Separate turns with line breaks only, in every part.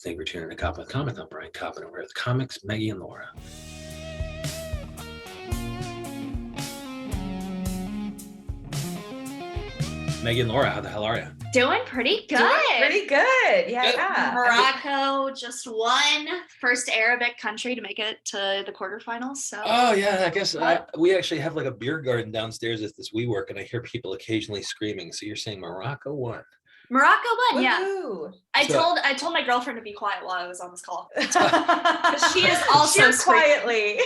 Thank you for tuning in to Koppen with Comics. I'm Brian Koppen, and we're with Comics, Meggie and Laura. Meggie and Laura, how the hell are you?
Doing pretty good.
Yeah.
Morocco just won, first Arabic country to make it to the quarterfinals. So.
Oh yeah, I guess we actually have like a beer garden downstairs at this WeWork, and I hear people occasionally screaming. So you're saying Morocco won?
Morocco won,
Woo-hoo.
yeah. I told my girlfriend to be quiet while I was on this call. She is also
quietly.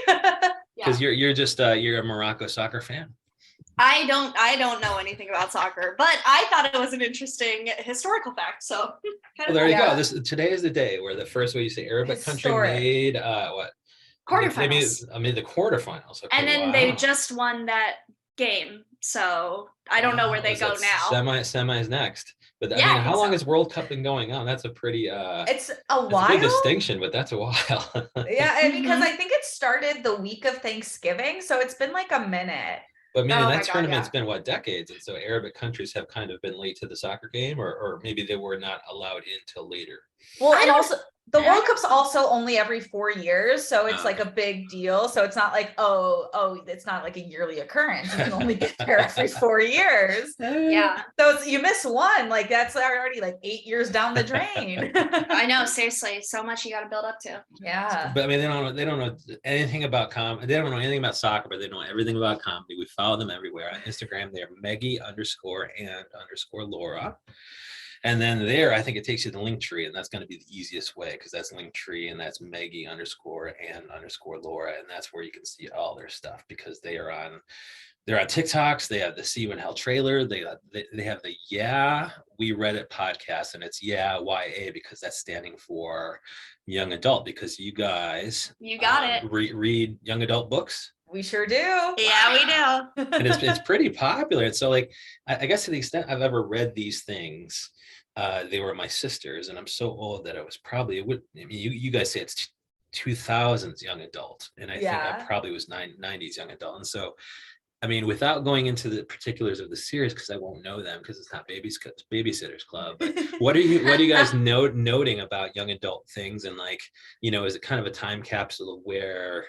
Because you're just you're a Morocco soccer fan.
I don't know anything about soccer, but I thought it was an interesting historical fact. So
well, there you go. Today is the day where the first way you say Arabic country made what?
Quarterfinals.
I mean the quarterfinals. Okay,
and then they just won that game. So I don't know where they go now.
Semis next. But I mean, how long has World Cup been going on? That's a pretty
it's a while.
It's a big distinction, but that's a while.
Yeah, and because I think it started the week of Thanksgiving, so it's been like a minute.
But man, that tournament's been decades, and so Arabic countries have kind of been late to the soccer game, or maybe they were not allowed in till later.
Well, and also the World Cup's also only every 4 years, so it's like a big deal. So it's not like it's not like a yearly occurrence. You can only get there every 4 years.
Yeah.
So you miss one, like that's already like 8 years down the drain.
I know, seriously, so much you got to build up to.
Yeah.
But I mean, they don't know anything about They don't know anything about soccer, but they know everything about comedy. We follow them everywhere on Instagram. They're Meggie_and_Laura. And then there, I think it takes you to the link tree, and that's going to be the easiest way because that's link tree, and that's Meggie_and_Laura, and that's where you can see all their stuff because they're on TikToks. They have the See You in Hell trailer. They have the Yeah We Read It podcast, and it's YA because that's standing for young adult. Because you guys,
you got it.
Read young adult books.
We sure do.
Yeah, we do.
And it's pretty popular. And so, like, I guess to the extent I've ever read these things. They were my sisters, and I'm so old that you guys say it's 2000s young adult, and I think I probably was 90s young adult. And so, I mean, without going into the particulars of the series, because I won't know them because it's not Babysitters Club. But what are you guys noting about young adult things, and like, is it kind of a time capsule of where?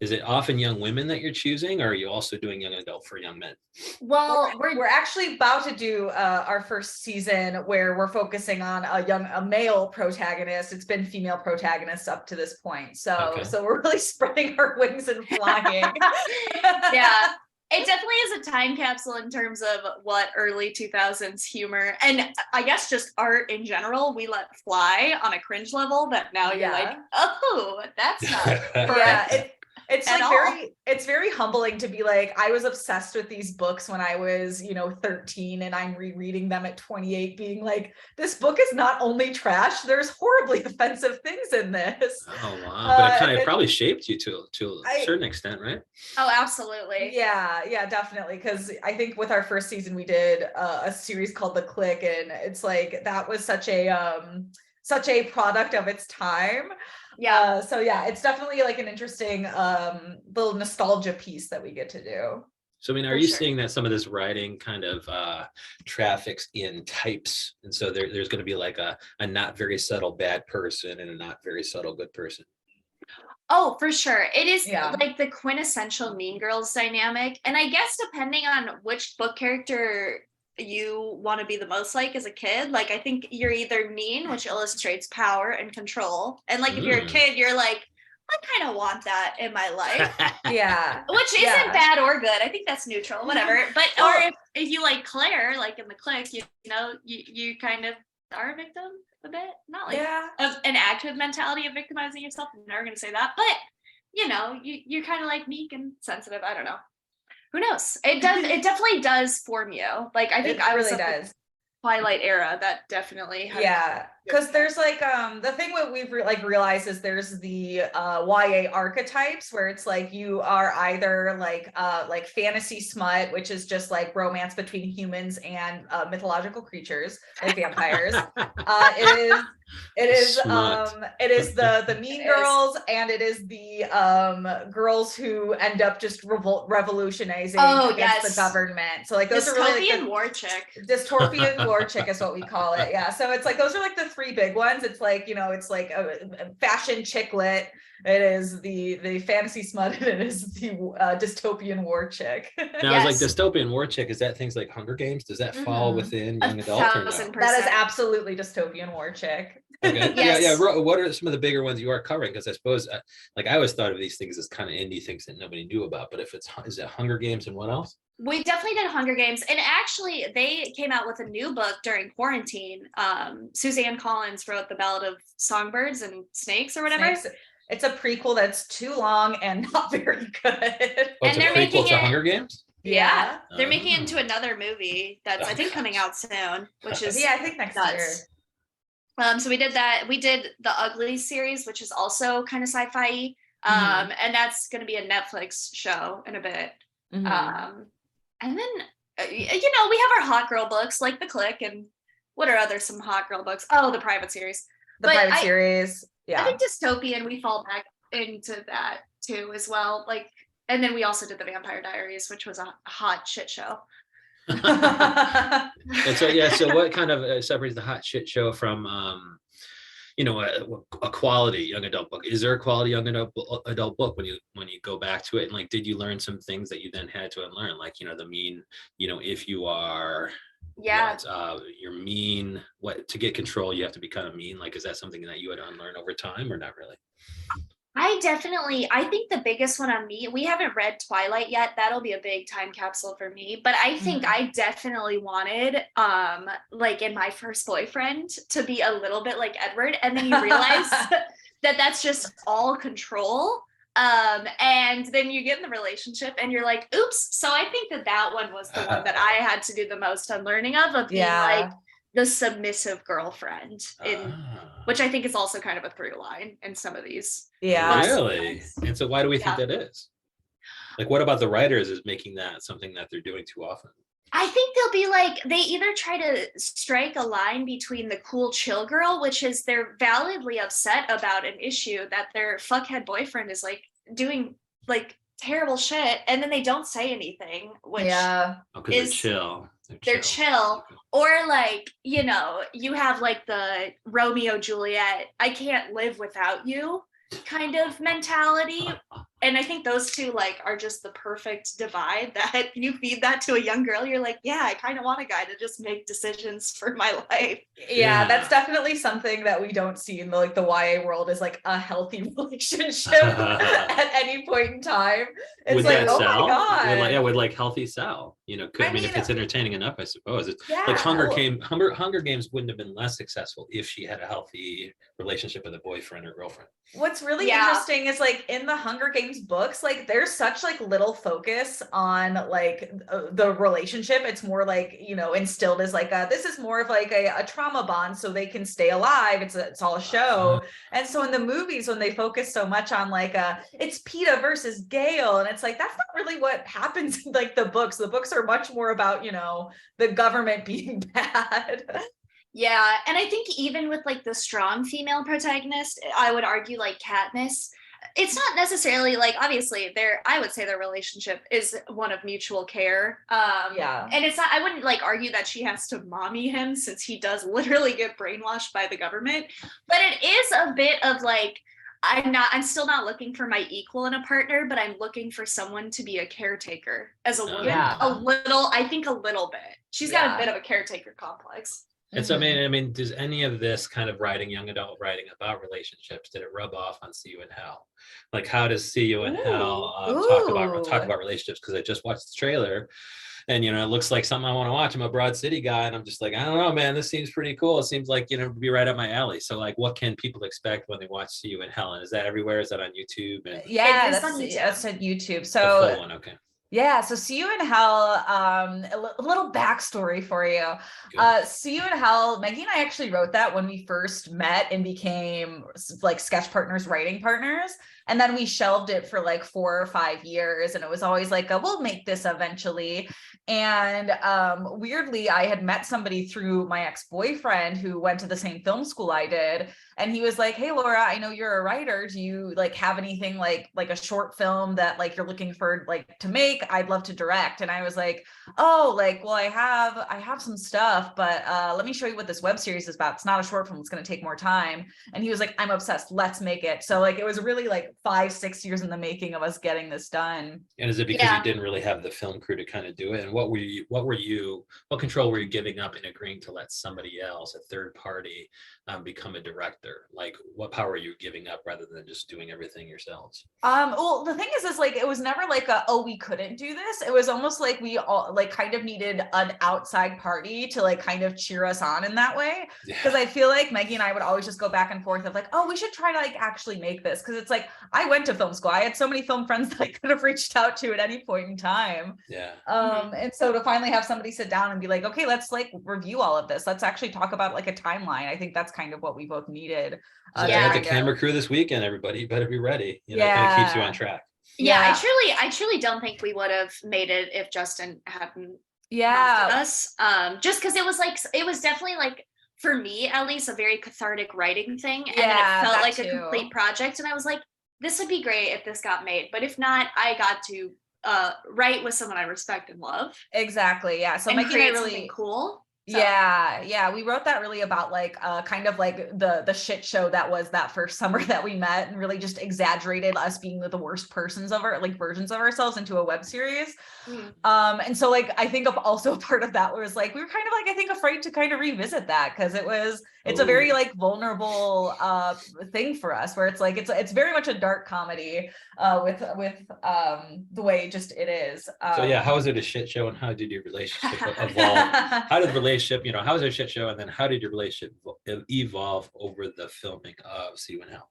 Is it often young women that you're choosing, or are you also doing young adult for young men?
Well, we're actually about to do our first season where we're focusing on a male protagonist. It's been female protagonists up to this point. So we're really spreading our wings and flying.
Yeah. It definitely is a time capsule in terms of what early 2000s humor, and I guess just art in general, we let fly on a cringe level that now you're like, oh, that's not correct.
It's very humbling to be like, I was obsessed with these books when I was, 13, and I'm rereading them at 28 being like, this book is not only trash, there's horribly offensive things in this.
Oh, wow. But it probably shaped you to a certain extent, right?
Oh, absolutely.
Yeah, definitely. Because I think with our first season, we did a series called The Click, and it's like, that was such a product of its time.
Yeah.
So it's definitely like an interesting little nostalgia piece that we get to do.
So I mean, are you seeing that some of this writing kind of traffics in types, and so there's going to be like a not very subtle bad person and a not very subtle good person?
Oh, for sure. It is like the quintessential Mean Girls dynamic, and I guess depending on which book character you want to be the most like as a kid, like I think you're either mean, which illustrates power and control, and like if you're a kid, you're like, I kind of want that in my life. Which isn't bad or good. I think that's neutral, whatever. But or if you like Claire, like in The Click, you kind of are a victim a bit, not like of an active mentality of victimizing yourself. I'm never gonna say that, but you're kind of like meek and sensitive. I don't know. Who knows? It definitely does form you. Like I think I was really does. Twilight era that definitely had
because there's like the thing what we've realized is there's the YA archetypes where it's like you are either like fantasy smut, which is just like romance between humans and mythological creatures like vampires. It is the mean girls, and it is the girls who end up just revolutionizing against the government. So like those are really like
war chick.
Dystopian war chick is what we call it. Yeah. So it's like those are like the three big ones. It's like, it's like a fashion chick lit. It is the fantasy smut, and it is the dystopian war chick.
Now, is like dystopian war chick, is that things like Hunger Games? Does that fall within young adult or no?
1000%.
That is absolutely dystopian war chick.
Okay.
Yes.
Yeah. What are some of the bigger ones you are covering? Because I suppose, like, I always thought of these things as kind of indie things that nobody knew about. But is it Hunger Games and what else?
We definitely did Hunger Games, and actually they came out with a new book during quarantine. Suzanne Collins wrote The Ballad of Songbirds and Snakes or whatever.
Snakes. It's a prequel that's too long and not very good.
Oh, it's a prequel to Hunger Games?
Yeah. They're making it into another movie that's I think coming out soon, which is
I think next year.
So we did that. We did the Ugly series, which is also kind of sci-fi. And that's going to be a Netflix show in a bit. And then, we have our hot girl books like The Click, and what are some hot girl books? Oh, the Private series.
Private series. Yeah.
I think dystopian, we fall back into that too as well. Like, and then we also did the Vampire Diaries, which was a hot shit show.
And so what kind of separates the hot shit show from a quality young adult book? Is there a quality young adult book when you go back to it, and like, did you learn some things that you then had to unlearn, like the mean, if you are you're mean, what to get control you have to be kind of mean, like, is that something that you had to unlearn over time or not really?
I think the biggest one on me, we haven't read Twilight yet. That'll be a big time capsule for me. But I think I definitely wanted, like in my first boyfriend, to be a little bit like Edward. And then you realize that that's just all control. And then you get in the relationship and you're like, oops. So I think that one was the one that I had to do the most unlearning of being like the submissive girlfriend, which I think is also kind of a through line in some of these.
Yeah.
Really? And so why do we think that is? Like, what about the writers is making that something that they're doing too often?
I think they'll be like, they either try to strike a line between the cool chill girl, which is they're validly upset about an issue that their fuckhead boyfriend is like doing like terrible shit, and then they don't say anything, which
they're chill.
They're chill. Or like, you have like the Romeo Juliet, I can't live without you kind of mentality. And I think those two like are just the perfect divide, that you feed that to a young girl, you're like, yeah, I kind of want a guy to just make decisions for my life.
Yeah, that's definitely something that we don't see in the YA world, is like a healthy relationship at any point in time. It's
would
like,
that sell?
My God.
Would like healthy sell? I mean, if it's entertaining enough, I suppose. It's like Hunger Games wouldn't have been less successful if she had a healthy relationship with a boyfriend or girlfriend.
What's really interesting is like in the Hunger Games books, like there's such like little focus on like the relationship. It's more like, instilled as like this is more of like a trauma bond so they can stay alive. It's all a show. And so in the movies, when they focus so much on like it's Peeta versus Gale, and it's like that's not really what happens in like the books are much more about the government being bad.
Yeah, and I think even with like the strong female protagonist, I would argue like Katniss, it's not necessarily like, obviously I would say their relationship is one of mutual care. And it's not, I wouldn't like argue that she has to mommy him, since he does literally get brainwashed by the government. But it is a bit of like, I'm still not looking for my equal in a partner, but I'm looking for someone to be a caretaker as a woman. I think a little bit. She's got a bit of a caretaker complex.
And so, I mean, does any of this kind of writing, young adult writing about relationships, did it rub off on See You in Hell? Like, how does See You in Hell talk about relationships? Because I just watched the trailer, and it looks like something I want to watch. I'm a Broad City guy, and I'm just like, I don't know, man, this seems pretty cool. It seems like be right up my alley. So, like, what can people expect when they watch See You in Hell? And is that everywhere? Is that on YouTube? And
that's on YouTube. So
the full one, okay.
Yeah, so See You in Hell, a little backstory for you. See You in Hell, Meggie and I actually wrote that when we first met and became like sketch partners, writing partners. And then we shelved it for like 4 or 5 years. And it was always like, we'll make this eventually. And weirdly, I had met somebody through my ex-boyfriend who went to the same film school I did. And he was like, hey, Laura, I know you're a writer. Do you like have anything like a short film that like you're looking for like to make? make? I'd love to direct. And I was like, oh, like, well, I have some stuff, but let me show you what this web series is about. It's not a short film. It's going to take more time. And he was like, I'm obsessed. Let's make it. So like, it was really like 5-6 years in the making of us getting this done.
And is it because you didn't really have the film crew to kind of do it? And what control were you giving up in agreeing to let somebody else, a third party, become a director? Like, what power are you giving up rather than just doing everything yourselves?
Well, the thing is like, it was never like we couldn't do this. It was almost like we all like kind of needed an outside party to like kind of cheer us on in that way. Because I feel like Meggie and I would always just go back and forth of like, oh, we should try to like actually make this. Because it's like, I went to film school. I had so many film friends that I could have reached out to at any point in time. And so to finally have somebody sit down and be like, okay, let's like review all of this. Let's actually talk about like a timeline. I think that's kind of what we both needed.
I got the camera crew this weekend, everybody. You better be ready. You know, it kind of keeps you on track.
I truly don't think we would have made it if Justin hadn't us. Just because it was definitely like, for me at least, a very cathartic writing thing. And then it felt like a complete project. And I was like, this would be great if this got made. But if not, I got to write with someone I respect and love.
Exactly. Yeah. So
and
create
something cool. So.
Yeah. We wrote that really about like kind of like the shit show that was that first summer that we met, and really just exaggerated us being the worst versions of ourselves into a web series. And so like I think also a part of that was like we were kind of like I think afraid to kind of revisit that, because it's a very like vulnerable thing for us, where it's like it's very much a dark comedy with the way just it is.
So yeah, how was it a shit show, and how did your relationship evolve? How did the relationship, how was it a shit show, and then how did your relationship evolve over the filming of See You in Hell?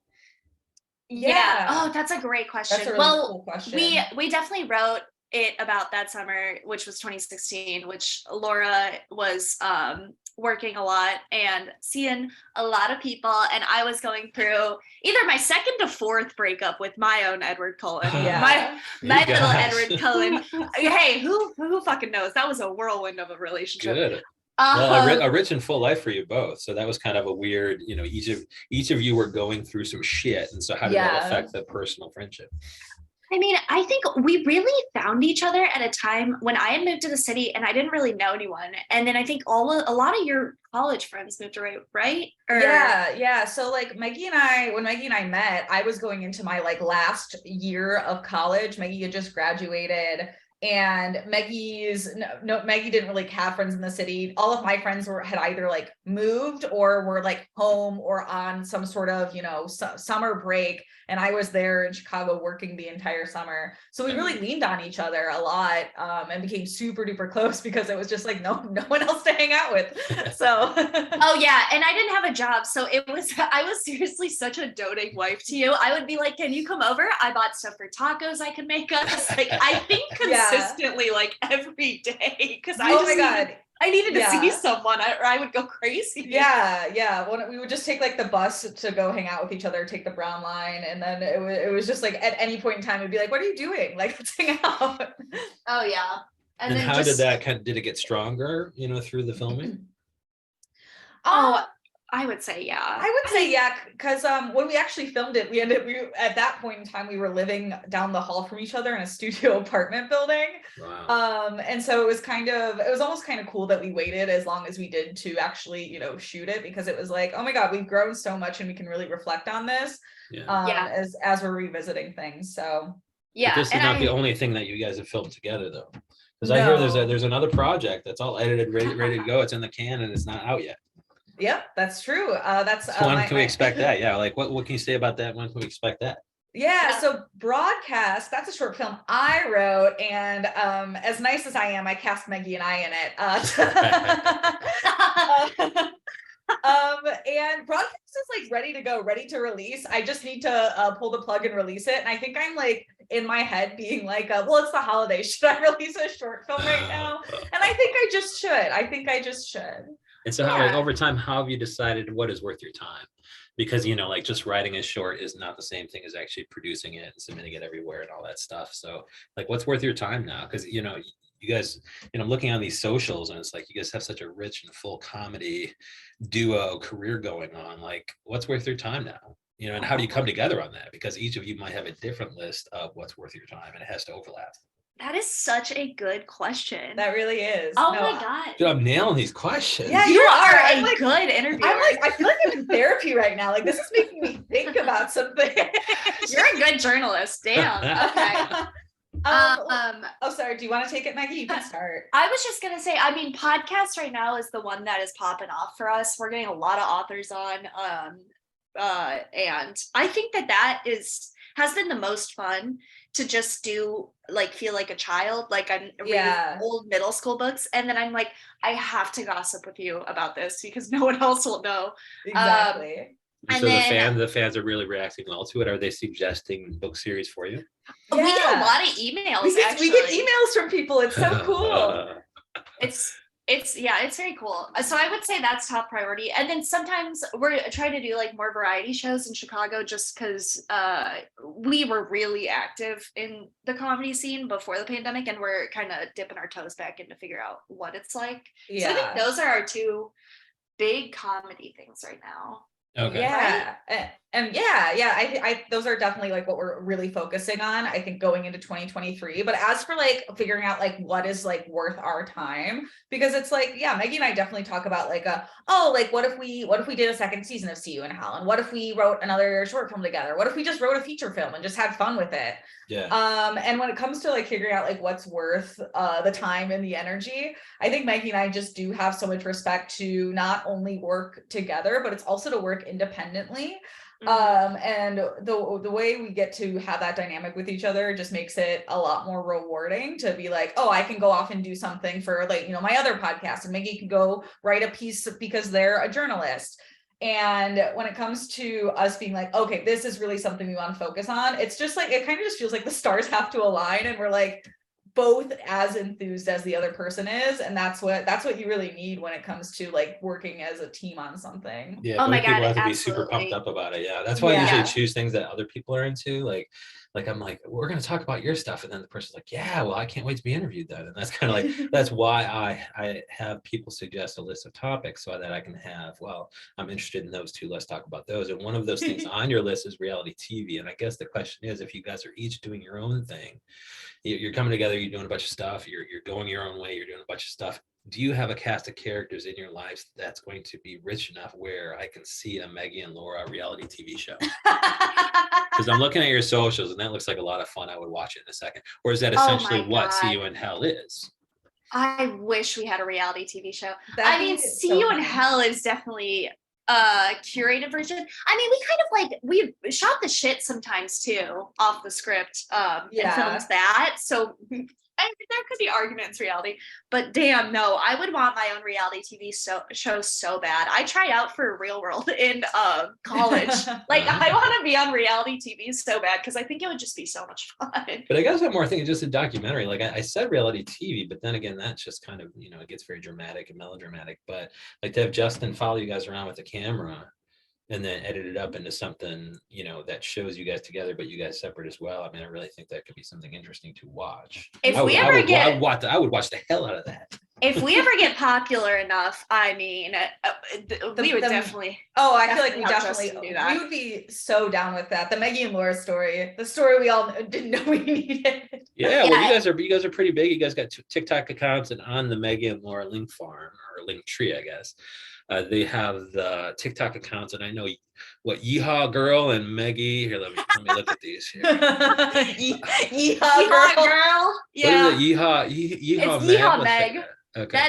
Yeah.
Oh, that's a great question.
That's a really cool question.
We definitely wrote it about that summer, which was 2016, which Laura was working a lot and seeing a lot of people, and I was going through either my second to fourth breakup with my own Edward Cullen. My little Edward Cullen. Hey, who fucking knows? That was a whirlwind of a relationship.
Good. Well, a rich and full life for you both. So that was kind of a weird, each of you were going through some shit, and so how did that affect the personal friendship?
I mean, I think we really found each other at a time when I had moved to the city and I didn't really know anyone. And then I think a lot of your college friends moved away, right?
Yeah. So like when Meggie and I met, I was going into my like last year of college. Meggie had just graduated. And Maggie didn't really have friends in the city. All of my friends had either like moved or were like home or on some sort of, summer break. And I was there in Chicago working the entire summer. So we really leaned on each other a lot and became super duper close, because it was just like no one else to hang out with. So
oh yeah. And I didn't have a job. So I was seriously such a doting wife to you. I would be like, can you come over? I bought stuff for tacos I could make us. Like I think consistently like every day, because I needed to see someone or I would go crazy.
Yeah. We would just take like the bus to go hang out with each other, take the Brown line. And then it was just like at any point in time, it'd be like, what are you doing? Like, let's hang out.
Oh yeah.
And then how did it get stronger, through the filming?
I would say
because when we actually filmed it, at that point in time we were living down the hall from each other in a studio apartment building.
Wow.
And so it was almost kind of cool that we waited as long as we did to actually shoot it, because it was like, oh my god, we've grown so much and we can really reflect on this as we're revisiting things. So
but this is not the only thing that you guys have filmed together though, because I hear there's another project that's all edited, ready to go. It's in the can and it's not out yet.
Yep, that's true.
When can we expect that? Yeah, like what can you say about that? When can we expect that?
Yeah, so Broadcast, that's a short film I wrote, and as nice as I am, I cast Meggie and I in it. And Broadcast is like ready to go, ready to release. I just need to pull the plug and release it. And I think I'm like in my head being like, well, it's the holidays. Should I release a short film right now? And I think I just should.
And so how, like, over time, how have you decided what is worth your time? Because, like just writing a short is not the same thing as actually producing it and submitting it everywhere and all that stuff. So like, what's worth your time now? Because, you guys, I'm looking on these socials and it's like, you guys have such a rich and full comedy duo career going on. Like, what's worth your time now? And how do you come together on that? Because each of you might have a different list of what's worth your time and it has to overlap.
That is such a good question.
That really is.
Oh my God.
Dude, I'm nailing these questions.
Yeah,
You are
I'm
a
like,
good interviewer.
I'm like, I feel like I'm in therapy right now. Like, this is making me think about something.
You're a good journalist. Damn. Okay.
Oh, sorry. Do you want to take it, Meggie? You can start.
I was just gonna say, I mean, podcast right now is the one that is popping off for us. We're getting a lot of authors on, and I think that has been the most fun to just do, like, feel like a child. Like, I'm reading old middle school books, and then I'm like, I have to gossip with you about this because no one else will know.
Exactly.
So the fans are really reacting well to it. Are they suggesting book series for you?
We get a lot of emails.
We get emails from people. It's so cool.
It's very cool. So I would say that's top priority. And then sometimes we're trying to do like more variety shows in Chicago just because we were really active in the comedy scene before the pandemic, and we're kind of dipping our toes back in to figure out what it's like. Yeah. So I think those are our two big comedy things right now.
Okay.
Yeah. Right? And I those are definitely like what we're really focusing on, I think, going into 2023. But as for like figuring out like what is like worth our time, because it's like, Meggie and I definitely talk about like what if we did a second season of See You in Hell, and what if we wrote another short film together? What if we just wrote a feature film and just had fun with it? Yeah. And when it comes to like figuring out like what's worth the time and the energy, I think Meggie and I just do have so much respect to not only work together, but it's also to work independently. And the way we get to have that dynamic with each other just makes it a lot more rewarding to be like, oh, I can go off and do something for like, my other podcast, and Meggie can go write a piece because they're a journalist. And when it comes to us being like, okay, this is really something we want to focus on, it's just like, it kind of just feels like the stars have to align, and we're like both as enthused as the other person is, and that's what you really need when it comes to like working as a team on something.
Yeah. Oh my God, people have to be super pumped up about it. Yeah, that's why I usually choose things that other people are into. Like I'm like, we're going to talk about your stuff, and then the person's like, yeah, well, I can't wait to be interviewed then. And that's kind of like, that's why I have people suggest a list of topics so that I can have, well, I'm interested in those two, let's talk about those. And one of those things on your list is reality TV. And I guess the question is, if you guys are each doing your own thing, you're coming together, you're doing a bunch of stuff, you're going your own way, you're doing a bunch of stuff. Do you have a cast of characters in your lives that's going to be rich enough where I can see a Meggie and Laura reality TV show? Because I'm looking at your socials, and that looks like a lot of fun. I would watch it in a second. Or is that essentially what See You in Hell is?
I wish we had a reality TV show. See You in Hell is definitely a curated version. I mean, we kind of like, we shot the shit sometimes too off the script and filmed that. So there could be arguments reality, but damn, no, I would want my own reality TV show so bad. I tried out for Real World in college. Like, I want to be on reality TV so bad because I think it would just be so much fun.
But I guess I'm more thinking just a documentary. Like I said reality TV, but then again, that's just kind of, it gets very dramatic and melodramatic. But like to have Justin follow you guys around with the camera and then edit it up into something, that shows you guys together, but you guys separate as well. I mean, I really think that could be something interesting to watch.
I
would watch the hell out of that.
If we ever get popular enough, I mean, we would definitely.
Oh, I feel like we definitely do that. We would be so down with that. The Meggie and Laura story, the story we all didn't know we needed.
Yeah, well, you guys are pretty big. You guys got TikTok accounts, and on the Meggie and Laura link farm, or link tree, I guess. They have the TikTok accounts, and I know what Yeehaw Girl and Meggie. Here, let me look at these here.
Yeehaw Girl. Yeah.
What is it? Yeehaw Meg.
Yeehaw Meg.
Okay.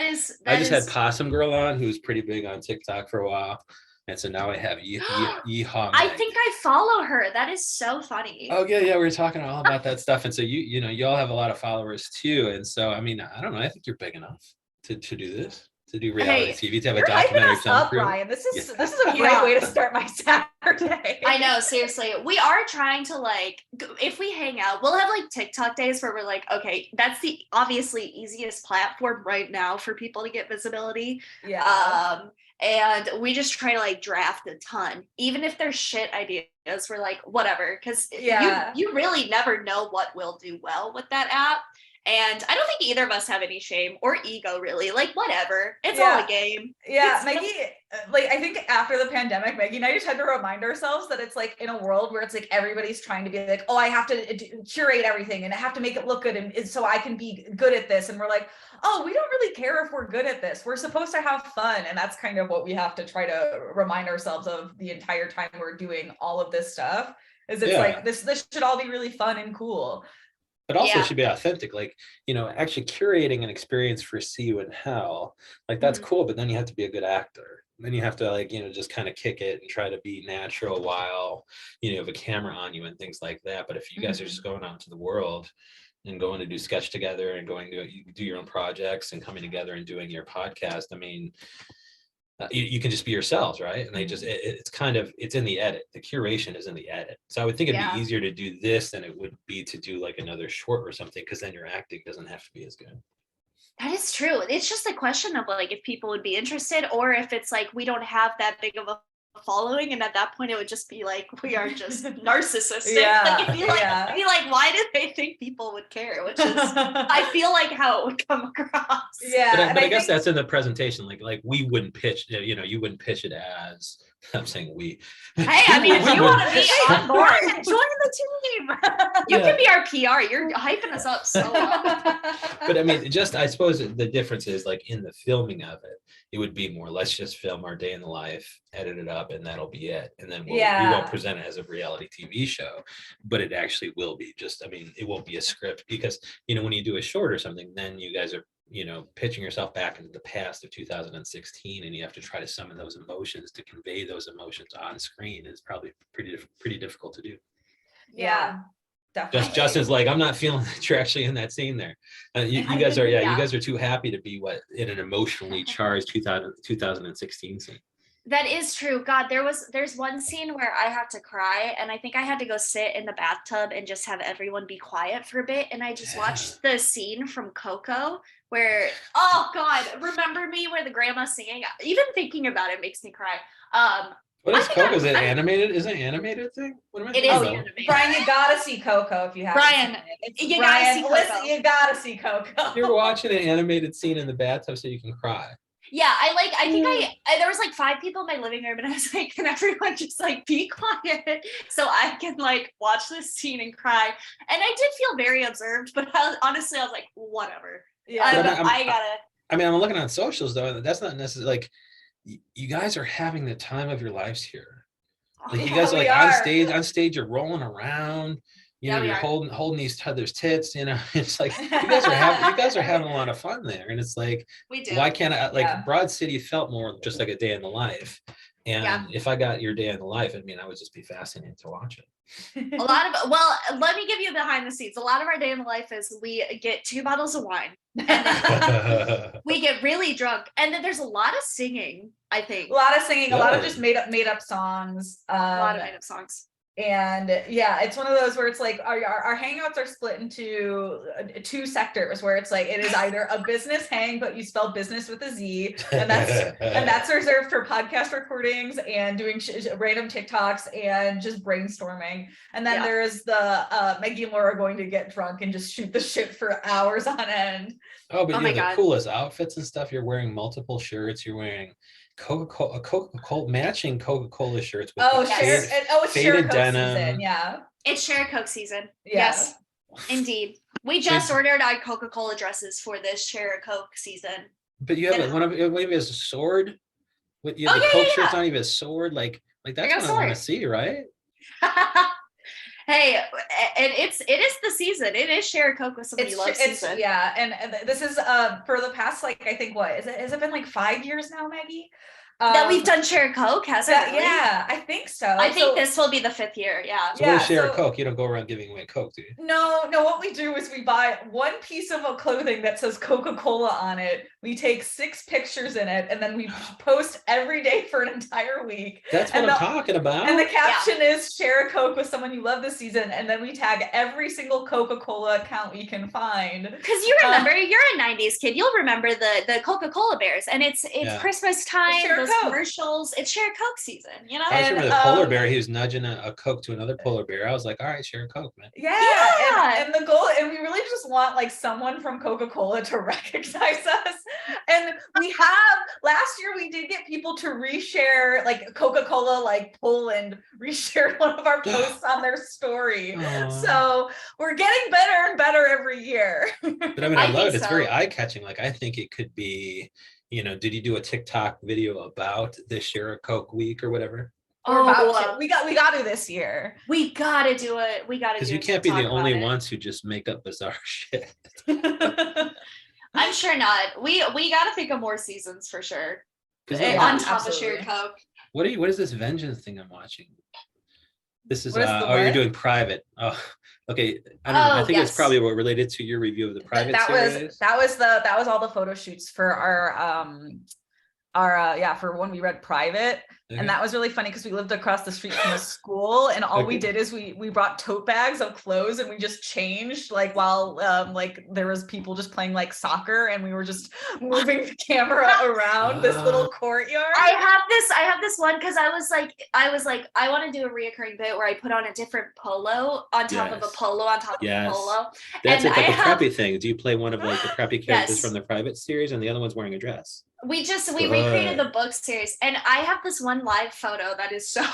I just had Possum Girl on, who's pretty big on TikTok for a while. And so now I have Yeehaw Meg.
I think I follow her. That is so funny.
Oh, yeah. We were talking all about that stuff. And so you all have a lot of followers too. And so, I mean, I don't know. I think you're big enough to do this. To do reality TV, to have a documentary film crew.
Ryan. This is a great way to start my Saturday.
I know, seriously. We are trying to like, if we hang out, we'll have like TikTok days where we're like, okay, that's the obviously easiest platform right now for people to get visibility. Yeah. And we just try to like draft a ton, even if there's shit ideas. We're like, whatever, because you really never know what will do well with that app. And I don't think either of us have any shame or ego, really. Like, whatever. It's all a game.
Yeah, like, I think after the pandemic, Maggie and I just had to remind ourselves that it's like in a world where it's like everybody's trying to be like, oh, I have to curate everything and I have to make it look good and so I can be good at this. And we're like, oh, we don't really care if we're good at this. We're supposed to have fun. And that's kind of what we have to try to remind ourselves of the entire time we're doing all of this stuff. Is it's like this should all be really fun and cool.
But also should be authentic, like, you know, actually curating an experience for See You in Hell, like that's cool, but then you have to be a good actor. Then you have to, like, you know, just kind of kick it and try to be natural while, you know, have a camera on you and things like that. But if you guys are just going out into the world and going to do sketch together and going to do your own projects and coming together and doing your podcast, I mean, you can just be yourselves, right? And they just, it's kind of, it's in the edit. The curation is in the edit. So I would think it'd be easier to do this than it would be to do like another short or something, because then your acting doesn't have to be as good.
That is true. It's just a question of like if people would be interested, or if it's like we don't have that big of a following, and at that point it would just be like we are just narcissistic. Like, it'd be like, why did they think people would care? Which is, I feel like how it would come across.
Yeah, but I guess that's in the presentation. Like we wouldn't pitch, you know, you wouldn't pitch it as. I'm saying we.
Hey, I mean, if you want to be on board, join the team. You can be our PR. You're hyping us up so well.
But I mean, just, I suppose the difference is like in the filming of it, it would be more, let's just film our day in the life, edit it up, and that'll be it. And then we won't present it as a reality TV show, but it actually will be just, I mean, it won't be a script, because, you know, when you do a short or something, then you guys are, you know, pitching yourself back into the past of 2016, and you have to try to summon those emotions to convey those emotions on screen is probably pretty difficult to do.
Yeah, definitely.
Justin's like, I'm not feeling that you're actually in that scene there. You guys are, you guys are too happy to be in an emotionally charged 2016 scene.
That is true. God, there's one scene where I had to cry, and I think I had to go sit in the bathtub and just have everyone be quiet for a bit. And I just watched the scene from Coco where, oh God, Remember Me, where the grandma's singing. Even thinking about it makes me cry.
What is Coco? Is it animated? Is it an animated thing? What am I
it is animated.
Brian, you gotta see Coco if you haven't.
Brian,
you gotta see Coco. Listen, you gotta see Coco.
You're watching an animated scene in the bathtub so you can cry.
Yeah, I think there was like 5 people in my living room, and I was like, can everyone just like be quiet so I can like watch this scene and cry? And I did feel very observed, but honestly, I was like, whatever. Yeah,
I mean, I'm looking on socials though, and that's not necessarily like, you guys are having the time of your lives here. Like you guys are like on stage, you're rolling around. You know, you're holding each other's tits, you know, it's like, you guys are having a lot of fun there. And it's like, we do. Why can't I, like Broad City felt more just like a day in the life. And if I got your day in the life, I mean, I would just be fascinated to watch it.
Let me give you behind the scenes. A lot of our day in the life is we get 2 bottles of wine, and then we get really drunk. And then there's a lot of singing, I think.
A lot of singing, a lot of just made up songs.
A lot of made up songs.
And it's one of those where it's like our hangouts are split into 2 sectors, where it's like it is either a business hang, but you spell business with a Z, and that's reserved for podcast recordings and doing random TikToks and just brainstorming. And then there's the Meggie and Laura going to get drunk and just shoot the shit for hours on end.
Oh, but you have the coolest outfits and stuff. You're wearing multiple shirts. You're wearing Coca-Cola matching Coca-Cola shirts with
faded
denim.
Season,
it's Share Coke season. Yes, indeed. We just ordered our Coca-Cola dresses for this Share Coke season.
But you have one of his sword. You have the Coke shirts on, you have a sword. Like that's what I want to see, right?
Hey, and it is the season. It is Share Coke with somebody loves season.
Yeah, and this is for the past, like, I think has it been like 5 years now, Maggie?
That we've done Share Coke, hasn't it? Really?
Yeah, I think so.
I think this will be the 5th year. Yeah.
So what is Share Coke? You don't go around giving away Coke, do you?
No. What we do is we buy one piece of clothing that says Coca-Cola on it. We take 6 pictures in it, and then we post every day for an entire week.
That's what I'm talking about.
And the caption is Share a Coke with someone you love this season, and then we tag every single Coca-Cola account we can find.
Because you remember, you're a 90s kid. You'll remember the Coca-Cola bears, and it's Christmas time.
Coke.
commercials. It's share a Coke season, you know?
I just remember the polar bear, he was nudging a Coke to another polar bear. I was like, all right, share a Coke, man.
Yeah. And the goal, and we really just want like someone from Coca-Cola to recognize us. And we have, last year we did get people to reshare, like Coca-Cola, like Poland reshared one of our posts on their story. So we're getting better and better every year.
But I mean, I love it. It's very eye-catching. Like, I think it could be, you know, did you do a TikTok video about this Share a Coke week or whatever?
We got to this year.
We got to do it. We got to do it.
Because you can't be the only ones who just make up bizarre shit.
I'm sure not. We got to think of more seasons for sure.
Yeah,
on top of Share Coke.
What is this vengeance thing I'm watching? This is
you're
doing private. Oh, okay. I don't know. I think it's probably what related to your review of the private series.
That was all the photo shoots for for when we read Private. Okay. And that was really funny because we lived across the street from a school, and all we did is we brought tote bags of clothes and we just changed like while like there was people just playing like soccer, and we were just moving the camera around this little courtyard.
I have this one because I was like I want to do a reoccurring bit where I put on a different polo on top of a polo on top of a polo.
That's like a preppy thing. Do you play one of like the preppy characters from the Private series and the other one's wearing a dress?
We recreated the book series, and I have this one live photo that is so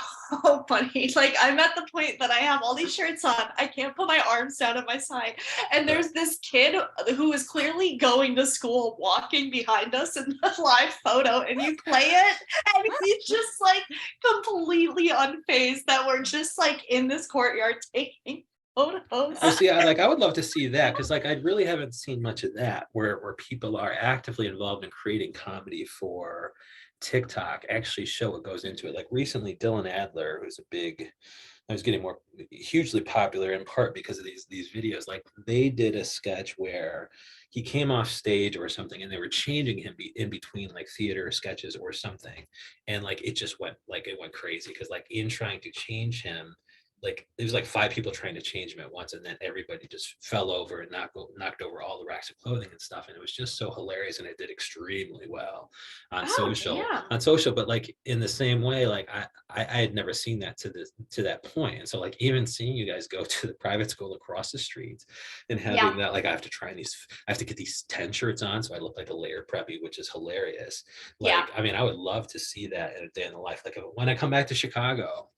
funny. Like, I'm at the point that I have all these shirts on, I can't put my arms down at my side, and there's this kid who is clearly going to school walking behind us in the live photo, and you play it and he's just like completely unfazed that we're just like in this courtyard taking photos.
See, I would love to see that, because like I really haven't seen much of that where people are actively involved in creating comedy for TikTok actually show what goes into it. Like recently, Dylan Adler, who's I was getting more hugely popular in part because of these videos. Like, they did a sketch where he came off stage or something, and they were changing him in between like theater sketches or something, and like it went crazy because like in trying to change him, like there was like 5 people trying to change him at once, and then everybody just fell over and knocked over all the racks of clothing and stuff, and it was just so hilarious, and it did extremely well on social. But like in the same way, like I had never seen that to that point, and so like even seeing you guys go to the private school across the street and having that, like I have to get these 10 shirts on so I look like a layer preppy, which is hilarious. Like I mean, I would love to see that in a day in the life. Like when I come back to Chicago,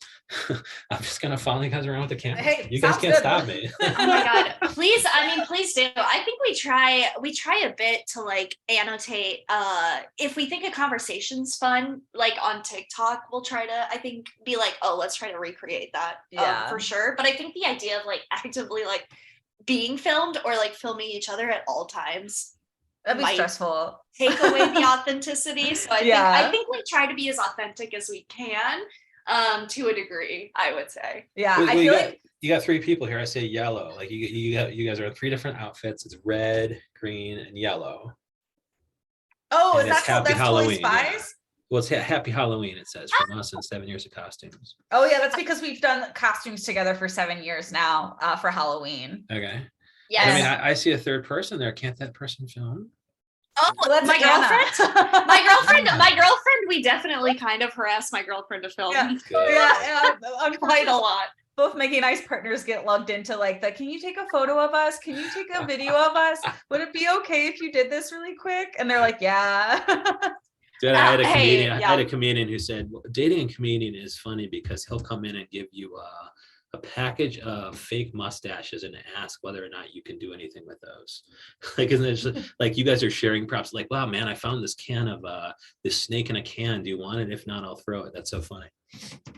I'm just gonna follow you guys around with the camera.
Hey,
you guys can't stop me.
Oh my god, please do. I think we try a bit to like annotate if we think a conversation's fun, like on TikTok, we'll try to, I think, be like, oh, let's try to recreate that for sure. But I think the idea of like actively like being filmed or like filming each other at all times,
that'd be stressful,
take away the authenticity. So I think we try to be as authentic as we can. To a degree, I would say.
Yeah, I feel like
you got 3 people here. I say yellow. Like you guys are in 3 different outfits. It's red, green, and yellow.
Oh,
and
that's Halloween. Spies?
Yeah. Well, it's Happy Halloween. It says from us in 7 years of costumes.
Oh yeah, that's because we've done costumes together for 7 years now for Halloween.
Okay.
Yes.
I mean, I see a 3rd person there. Can't that person film?
Oh, well, my girlfriend. My girlfriend. We definitely kind of harassed my girlfriend to film.
Yeah, quite a lot. Both Meggie and I's partners get lugged into like can you take a photo of us? Can you take a video of us? Would it be okay if you did this really quick? And they're like, yeah.
Dude, I had a comedian who said, well, dating a comedian is funny because he'll come in and give you a package of fake mustaches and ask whether or not you can do anything with those. Like, isn't it just, like you guys are sharing props, like, wow, man, I found this can of this snake in a can. Do you want it? If not, I'll throw it. That's so funny.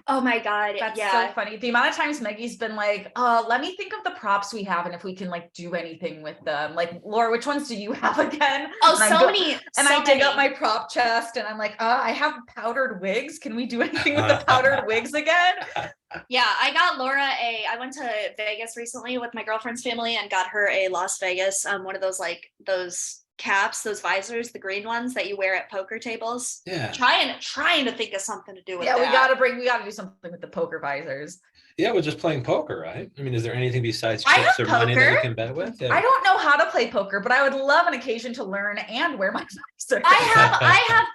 Oh my God.
That's so funny. The amount of times Meggie's been like, let me think of the props we have and if we can like do anything with them. Like, Laura, which ones do you have again?
Oh, many.
And I dig up my prop chest and I'm like, I have powdered wigs. Can we do anything with the powdered wigs again?
Yeah, I got Laura I went to Vegas recently with my girlfriend's family and got her a Las Vegas, one of those caps, those visors, the green ones that you wear at poker tables.
Yeah.
Trying to think of something to do with that.
We gotta do something with the poker visors.
Yeah, we're just playing poker, right? I mean, is there anything besides
I
chips
have
or money that you
poker.
can bet with? Yeah.
I don't know how to play poker, but I would love an occasion to learn and wear my visor.
I have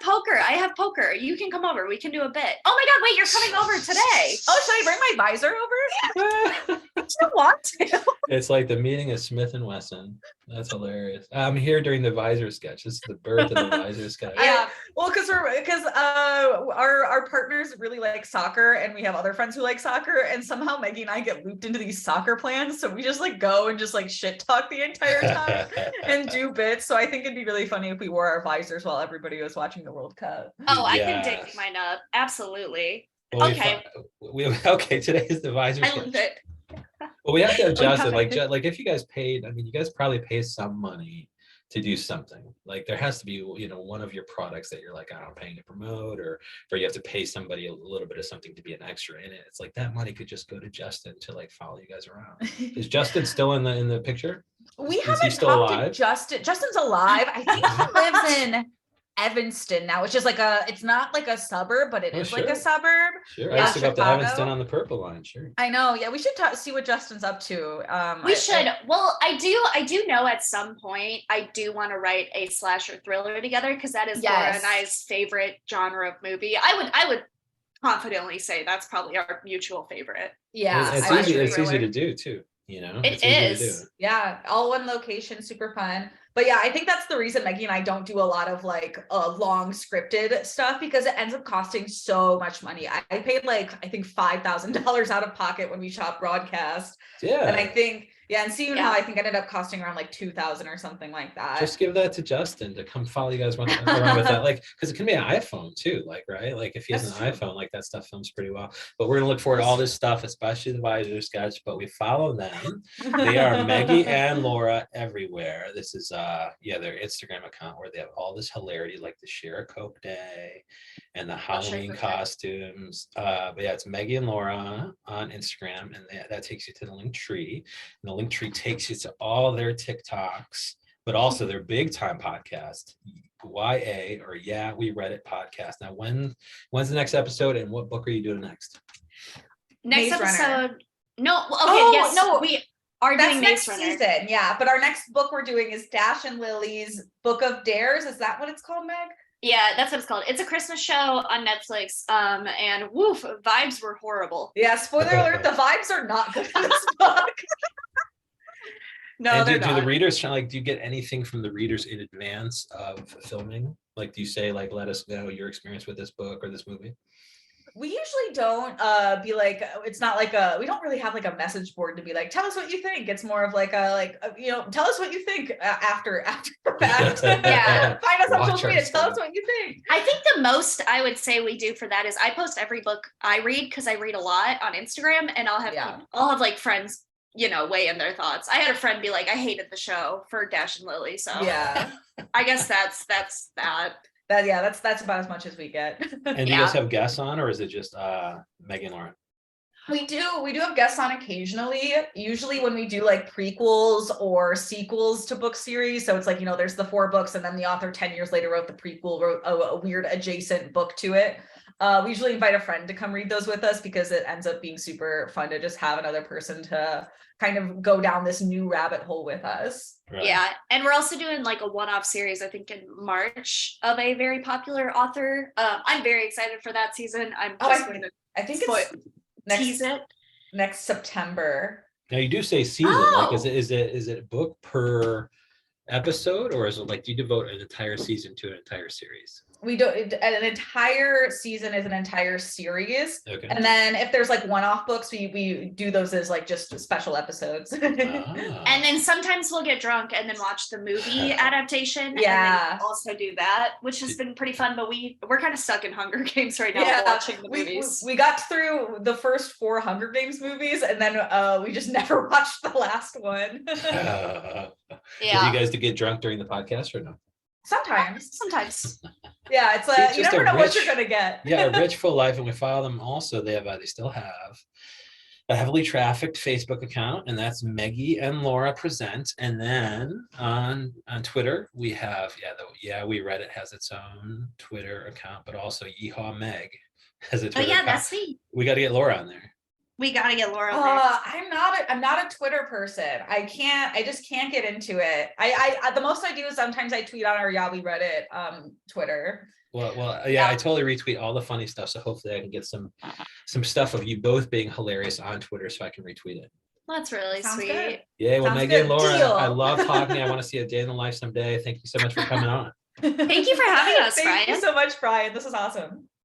poker. You can come over. We can do a bit. Oh my God, wait, you're coming over today.
Oh, should I bring my visor over? I don't want to.
It's like the meeting of Smith and Wesson. That's hilarious. I'm here during the visor sketch. This is the birth of the visor sketch.
Yeah. Well, because our partners really like soccer, and we have other friends who like soccer, and somehow Meggie and I get looped into these soccer plans, so we just like go and just like shit talk the entire time and do bits. So I think it'd be really funny if we wore our visors while everybody was watching the World Cup.
Oh, I can dig mine up. Absolutely.
Well,
Okay.
Today is the visor
I
sketch.
love it.
Well, we have to adjust it. Like if you guys paid, I mean, you guys probably pay some money to do something. Like there has to be, one of your products that you're like, I don't know, paying to promote, or you have to pay somebody a little bit of something to be an extra in it. It's like that money could just go to Justin to like follow you guys around. Is Justin still in the picture?
We
Is
haven't
he still
talked
alive?
to Justin. Justin's alive. I think he lives in Evanston now, which is like it's not like a suburb, but it is like a suburb.
Sure.
Yeah,
I used to go up to
Chicago.
Evanston on the Purple Line. Sure.
I know. Yeah, we should see what Justin's up to.
We should. Well, I do know at some point I do want to write a slasher thriller together, because that is Laura and I's favorite genre of movie. I would confidently say that's probably our mutual favorite.
Yeah,
it's easy to do too.
It is.
Yeah, all one location, super fun. But yeah, I think that's the reason Meggie and I don't do a lot of like long scripted stuff, because it ends up costing so much money. I paid like, I think $5,000 out of pocket when we shot broadcast.
Yeah.
And I think, and See You Now, I think ended up costing around like $2,000 or something like that.
Just give that to Justin to come follow you guys around with that. Like, because it can be an iPhone too, like, right? Like if he has an iPhone, like that stuff films pretty well. But we're gonna look forward to all this stuff, especially the visor sketch, but we follow them. They are Meggie and Laura everywhere. This is their Instagram account where they have all this hilarity, like the Share a Coke Day and the Halloween costumes. But yeah, it's Meggie and Laura on Instagram, and that takes you to the link tree. And the link tree takes you to all their TikToks, but also their big time podcast, YA or Yeah We Read It podcast. Now, when's the next episode, and what book are you doing next?
Next episode. No. We are doing
next
Runner.
Season. Yeah, but our next book we're doing is Dash and Lily's Book of Dares. Is that what it's called, Meg?
Yeah, that's what it's called. It's a Christmas show on Netflix. And woof, vibes were horrible.
Yeah, spoiler alert, the vibes are not good in this book.
No, do the readers do you get anything from the readers in advance of filming? Like, do you say, like, let us know your experience with this book or this movie?
We usually don't be like, it's not like we don't really have like a message board to be like, tell us what you think. It's more of like tell us what you think after the fact.
Yeah.
Find us on social media, tell us what you think.
I think the most I would say we do for that is I post every book I read, because I read a lot on Instagram, and I'll have like friends, weigh in their thoughts. I had a friend be like, I hated the show for Dash and Lily. So yeah, I guess that's that.
That's about as much as we get.
And do you guys have guests on, or is it just Meggie and Laura?
We do have guests on occasionally, usually when we do like prequels or sequels to book series. So it's like, there's the 4 books, and then the author 10 years later wrote the prequel, wrote a weird adjacent book to it. We usually invite a friend to come read those with us, because it ends up being super fun to just have another person to kind of go down this new rabbit hole with us.
Right.
Yeah. And we're also doing like a one-off series, I think in March, of a very popular author. I'm very excited for that season. I think it's next September.
Now you do say season, like is it book per episode, or is it like, do you devote an entire season to an entire series?
We do an entire season is an entire series.
Okay.
And then if there's like one-off books, we do those as like just special episodes.
And then sometimes we'll get drunk and then watch the movie adaptation.
Yeah.
And then also do that, which has been pretty fun, but we're kind of stuck in Hunger Games right now watching the movies.
We got through the first 4 Hunger Games movies, and then we just never watched the last one.
Did you guys get drunk during the podcast or no?
Sometimes.
Yeah, it's you never know what you're gonna get.
Yeah, a rich full life, and we follow them. Also, they still have a heavily trafficked Facebook account, and that's Meggie and Laura Present. And then on Twitter, we have, We Reddit has its own Twitter account, but also Yeehaw Meg has a Twitter account.
That's me.
We got to get Laura on there.
We got to get Laura on there.
I'm not a Twitter person. I just can't get into it. I the most I do is sometimes I tweet on our We Reddit Twitter.
Well, I totally retweet all the funny stuff. So hopefully I can get some stuff of you both being hilarious on Twitter so I can retweet it.
That's really sweet.
Good.
Yeah, well,
Sounds
Meggie and Laura,
Deal.
I love talking. I want to see a day in the life someday. Thank you so much for coming on.
Thank you for having us, Brian.
Thank you so much, Brian. This is awesome.